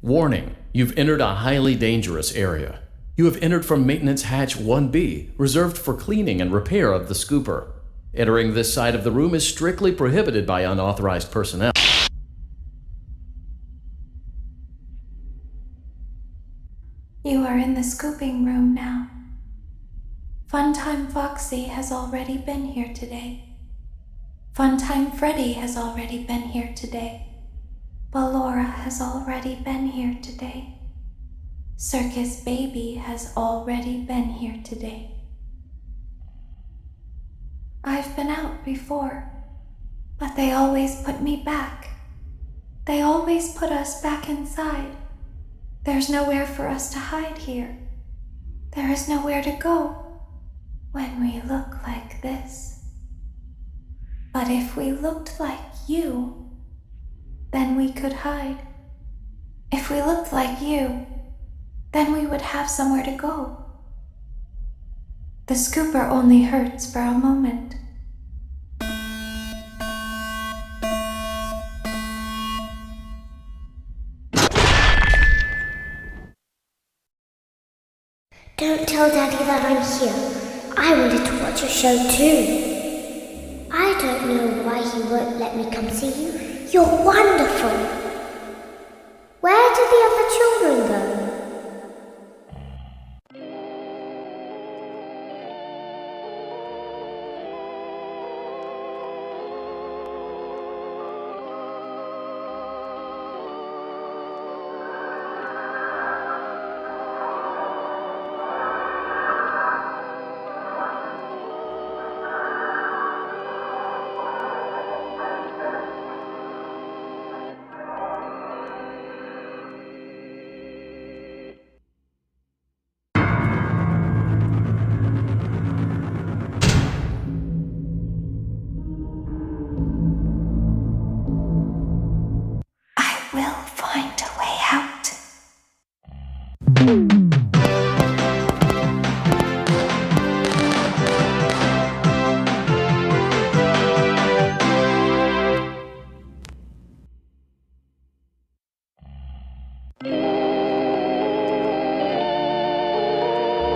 Warning, you've entered a highly dangerous area. You have entered from Maintenance Hatch 1B, reserved for cleaning and repair of the scooper. Entering this side of the room is strictly prohibited by unauthorized personnel. You are in the scooping room now. Funtime Foxy has already been here today. Funtime Freddy has already been here today. Ballora has already been here today. Circus Baby has already been here today. I've been out before, but they always put me back. They always put us back inside. There's nowhere for us to hide here. There is nowhere to go when we look like this. But if we looked like you, then we could hide. If we looked like you, then we would have somewhere to go. The scooper only hurts for a moment. Don't tell Daddy that I'm here. I wanted to watch a show too. I don't know why he won't let me come see you. You're wonderful. Where did the other children go?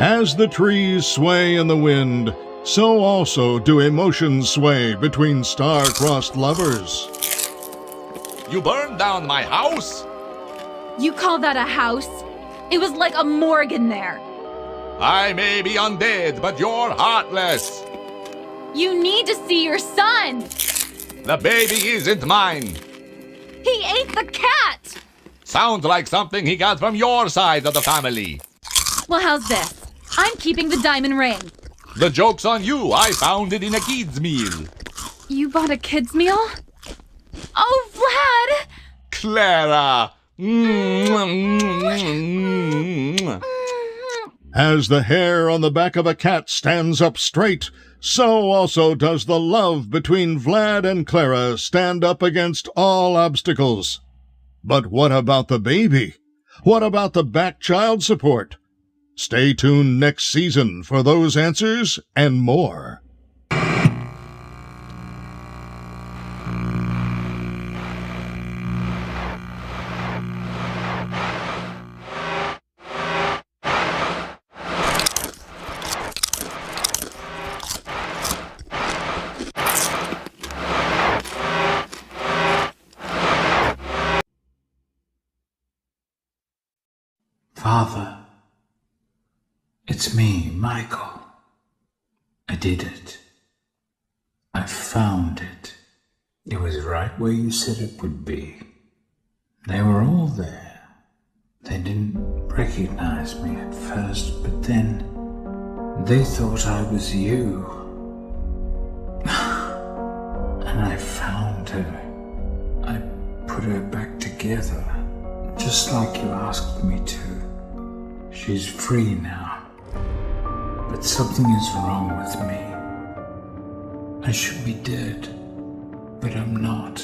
As the trees sway in the wind, so also do emotions sway between star-crossed lovers. You burned down my house? You call that a house? It was like a morgue in there. I may be undead, but you're heartless. You need to see your son. The baby isn't mine. He ate the cat. Sounds like something he got from your side of the family. Well, how's this? I'm keeping the diamond ring. The joke's on you. I found it in a kid's meal. You bought a kid's meal? Oh, Vlad! Clara! As the hair on the back of a cat stands up straight, so also does the love between Vlad and Clara stand up against all obstacles. But what about the baby? What about the back child support? Stay tuned next season for those answers and more. Father, it's me, Michael. I did it. I found it. It was right where you said it would be. They were all there. They didn't recognize me at first, but then they thought I was you. And I found her. I put her back together, just like you asked me to. She's free now. But something is wrong with me. I should be dead, but I'm not.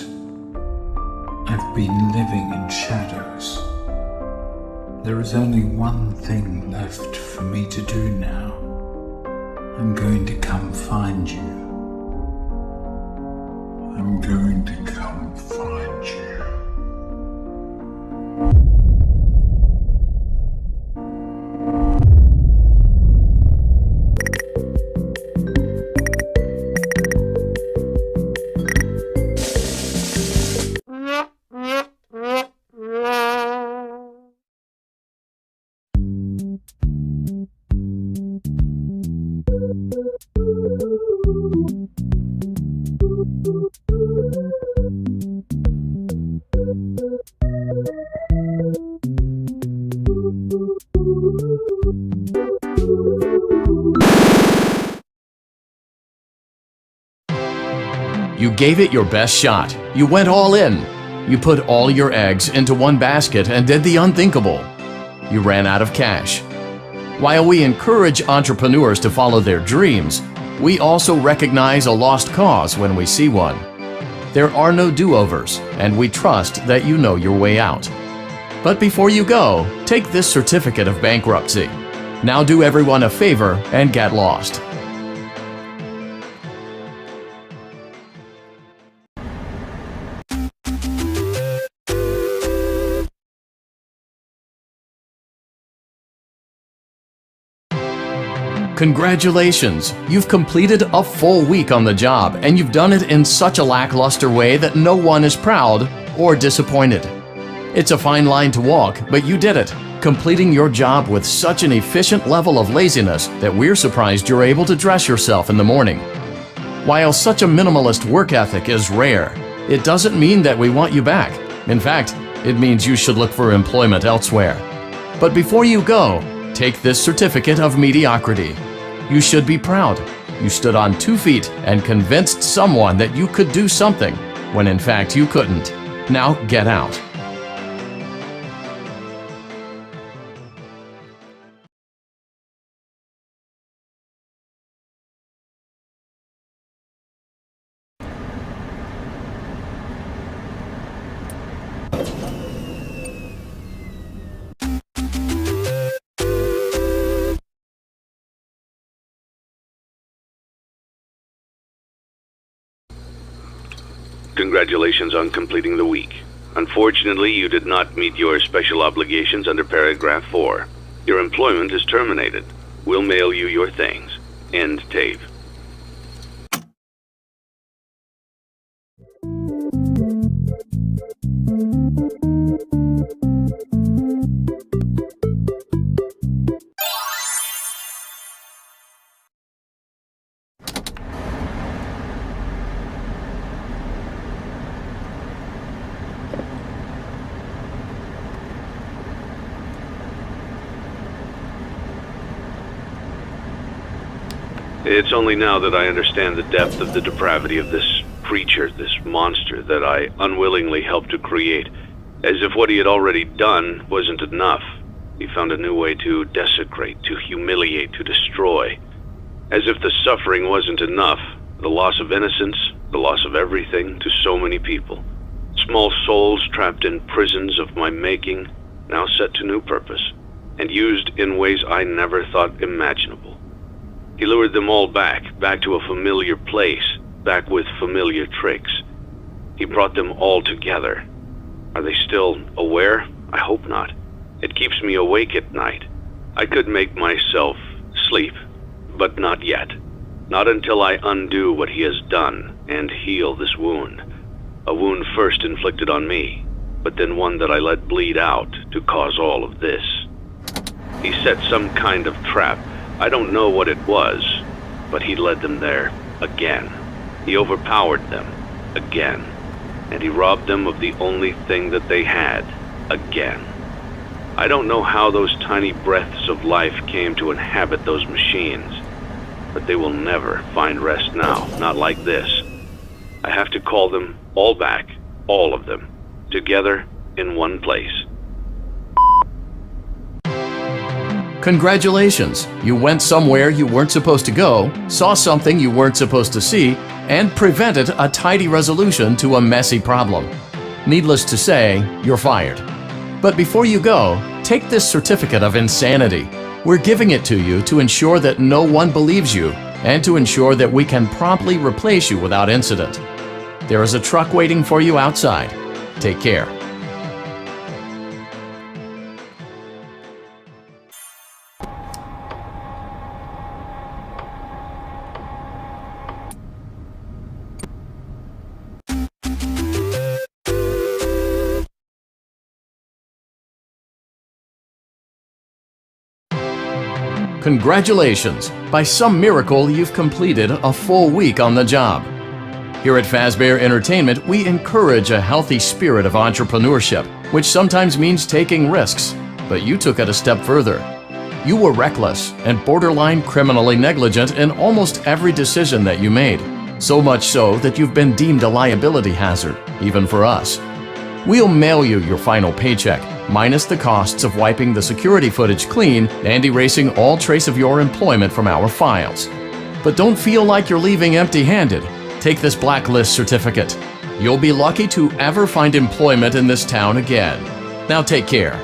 I've been living in shadows. There is only one thing left for me to do now. I'm going to come find you. I'm going to come find you. You gave it your best shot. You went all in. You put all your eggs into one basket and did the unthinkable. You ran out of cash. While we encourage entrepreneurs to follow their dreams, we also recognize a lost cause when we see one. There are no do-overs, and we trust that you know your way out. But before you go, take this certificate of bankruptcy. Now do everyone a favor and get lost. Congratulations! You've completed a full week on the job, and you've done it in such a lackluster way that no one is proud or disappointed. It's a fine line to walk, but you did it, completing your job with such an efficient level of laziness that we're surprised you're able to dress yourself in the morning. While such a minimalist work ethic is rare, it doesn't mean that we want you back. In fact, it means you should look for employment elsewhere. But before you go, take this certificate of mediocrity. You should be proud. You stood on 2 feet and convinced someone that you could do something, when in fact you couldn't. Now get out. Congratulations on completing the week. Unfortunately, you did not meet your special obligations under paragraph 4. Your employment is terminated. We'll mail you your things. End tape. It's only now that I understand the depth of the depravity of this creature, this monster that I unwillingly helped to create. As if what he had already done wasn't enough. He found a new way to desecrate, to humiliate, to destroy. As if the suffering wasn't enough, the loss of innocence, the loss of everything to so many people. Small souls trapped in prisons of my making, now set to new purpose, and used in ways I never thought imaginable. He lured them all back to a familiar place, back with familiar tricks. He brought them all together. Are they still aware? I hope not. It keeps me awake at night. I could make myself sleep, but not yet. Not until I undo what he has done and heal this wound. A wound first inflicted on me, but then one that I let bleed out to cause all of this. He set some kind of trap. I don't know what it was, but he led them there again. He overpowered them again, and he robbed them of the only thing that they had again. I don't know how those tiny breaths of life came to inhabit those machines, but they will never find rest now, not like this. I have to call them all back, all of them, together in one place. Congratulations! You went somewhere you weren't supposed to go, saw something you weren't supposed to see, and prevented a tidy resolution to a messy problem. Needless to say, you're fired. But before you go, take this certificate of insanity. We're giving it to you to ensure that no one believes you and to ensure that we can promptly replace you without incident. There is a truck waiting for you outside. Take care. Congratulations! By some miracle, you've completed a full week on the job. Here at Fazbear Entertainment, we encourage a healthy spirit of entrepreneurship, which sometimes means taking risks, but you took it a step further. You were reckless and borderline criminally negligent in almost every decision that you made, so much so that you've been deemed a liability hazard, even for us. We'll mail you your final paycheck, minus the costs of wiping the security footage clean and erasing all trace of your employment from our files. But don't feel like you're leaving empty-handed. Take this blacklist certificate. You'll be lucky to ever find employment in this town again. Now take care.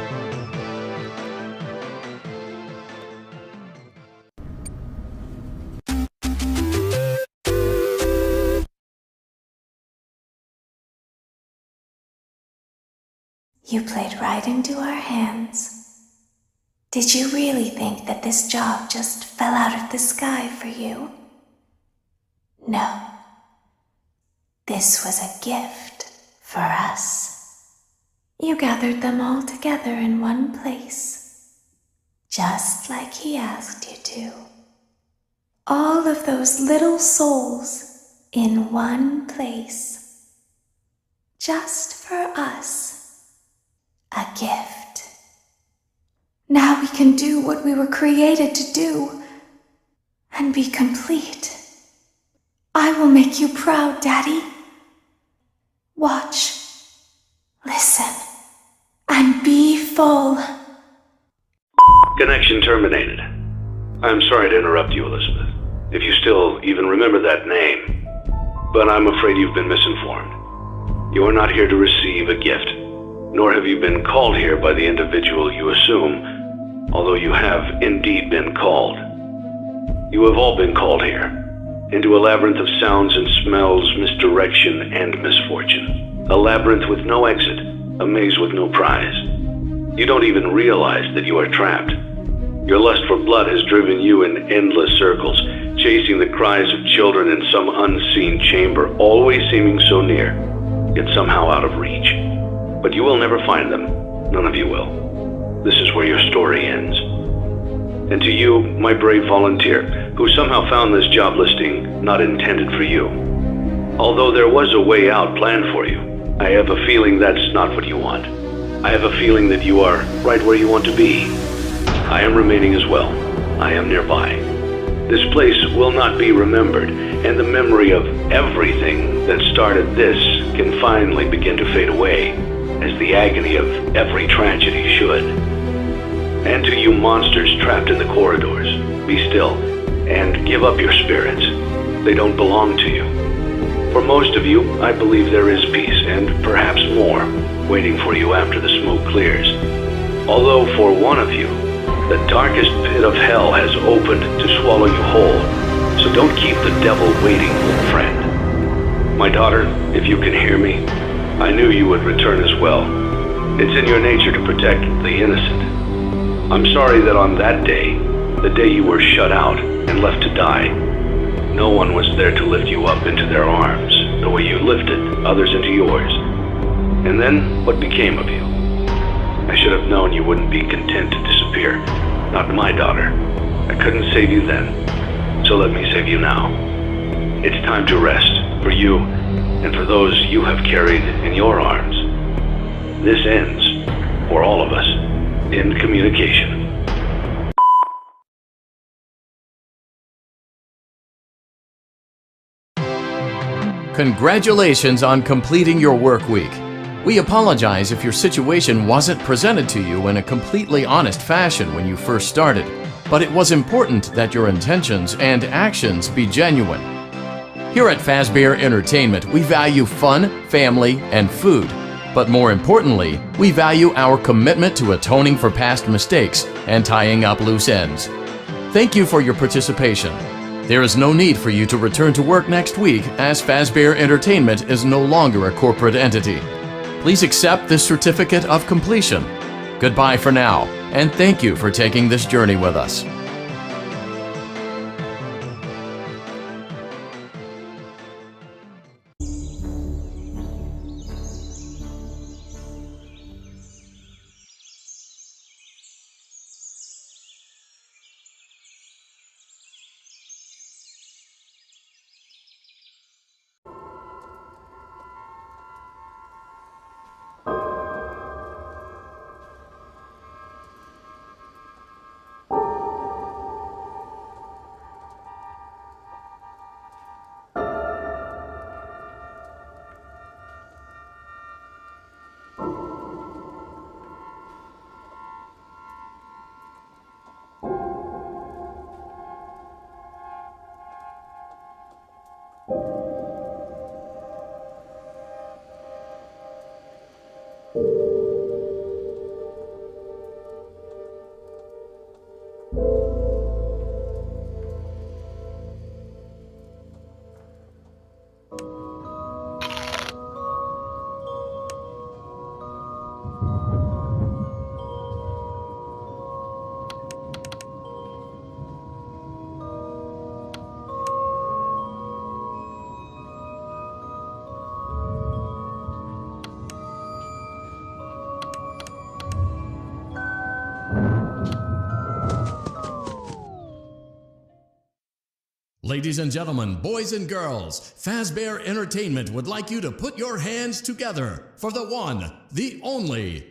You played right into our hands. Did you really think that this job just fell out of the sky for you? No. This was a gift for us. You gathered them all together in one place, just like he asked you to. All of those little souls in one place, just for us. A gift. Now we can do what we were created to do and be complete. I will make you proud, Daddy. Watch, listen, and be full. Connection terminated. I'm sorry to interrupt you, Elizabeth, if you still even remember that name, but I'm afraid you've been misinformed. You are not here to receive a gift. Nor have you been called here by the individual you assume, although you have indeed been called. You have all been called here, into a labyrinth of sounds and smells, misdirection and misfortune. A labyrinth with no exit, a maze with no prize. You don't even realize that you are trapped. Your lust for blood has driven you in endless circles, chasing the cries of children in some unseen chamber, always seeming so near, yet somehow out of reach. But you will never find them. None of you will. This is where your story ends. And to you, my brave volunteer, who somehow found this job listing not intended for you. Although there was a way out planned for you, I have a feeling that's not what you want. I have a feeling that you are right where you want to be. I am remaining as well. I am nearby. This place will not be remembered, and the memory of everything that started this can finally begin to fade away, as the agony of every tragedy should. And to you monsters trapped in the corridors, be still and give up your spirits. They don't belong to you. For most of you, I believe there is peace and perhaps more waiting for you after the smoke clears. Although for one of you, the darkest pit of hell has opened to swallow you whole. So don't keep the devil waiting, old friend. My daughter, if you can hear me, I knew you would return as well. It's in your nature to protect the innocent. I'm sorry that on that day, the day you were shut out and left to die, no one was there to lift you up into their arms, the way you lifted others into yours. And then, what became of you? I should have known you wouldn't be content to disappear. Not my daughter. I couldn't save you then, so let me save you now. It's time to rest, for you, and for those you have carried in your arms. This ends, for all of us, End communication. Congratulations on completing your work week. We apologize if your situation wasn't presented to you in a completely honest fashion when you first started, but it was important that your intentions and actions be genuine. Here at Fazbear Entertainment, we value fun, family, and food. But more importantly, we value our commitment to atoning for past mistakes and tying up loose ends. Thank you for your participation. There is no need for you to return to work next week, as Fazbear Entertainment is no longer a corporate entity. Please accept this certificate of completion. Goodbye for now, and thank you for taking this journey with us. Ladies and gentlemen, boys and girls, Fazbear Entertainment would like you to put your hands together for the one, the only.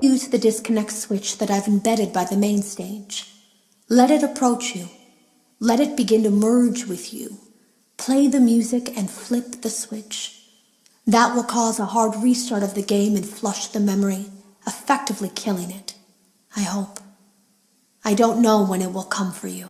Use the disconnect switch that I've embedded by the main stage. Let it approach you. Let it begin to merge with you. Play the music and flip the switch. That will cause a hard restart of the game and flush the memory, effectively killing it. I hope. I don't know when it will come for you.